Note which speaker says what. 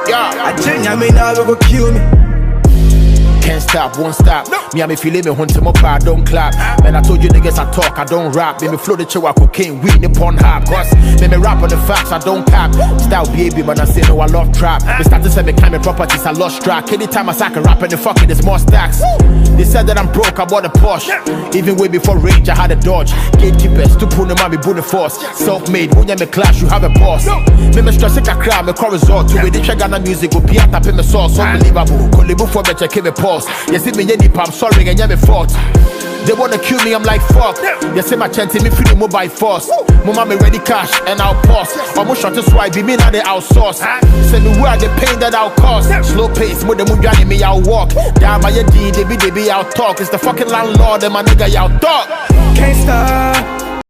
Speaker 1: Yeah,
Speaker 2: I change, I mean, now go kill me.
Speaker 1: Can't stop, won't stop. Me and me feeling me hunt him up, I don't clap. Man, I told you niggas I talk, I don't rap. Me flow the chihuahua cocaine, weed, the porn hop. Cause me rap on the facts, I don't cap. Style baby, but I say no, I love trap. Me start to say me claiming properties, I lost track. Anytime I sack a rap and the fucking there's more stacks. They said that I'm broke, I bought a Porsche. Even way before Rage, I had a Dodge. Gatekeepers, to pull them on me, boon the force. Self-made, when you me clash, you have a boss. Me stress it a crowd, me call resort. To it, the check on the music, go pay tap in me sauce. Unbelievable, call the book for me, check me pause. You see me, I'm sorry, and you me fault. They wanna kill me, I'm like fuck. You say my chant me free the mobile force. Mama me ready cash and I'll pause. Almost shot to swipe, me now they outsource. Say me where the pain that I'll cause. Slow pace, more than mujani me I'll walk. Down by your D, they be I'll talk. It's the fucking landlord and my nigga y'all talk.
Speaker 2: Can't stop,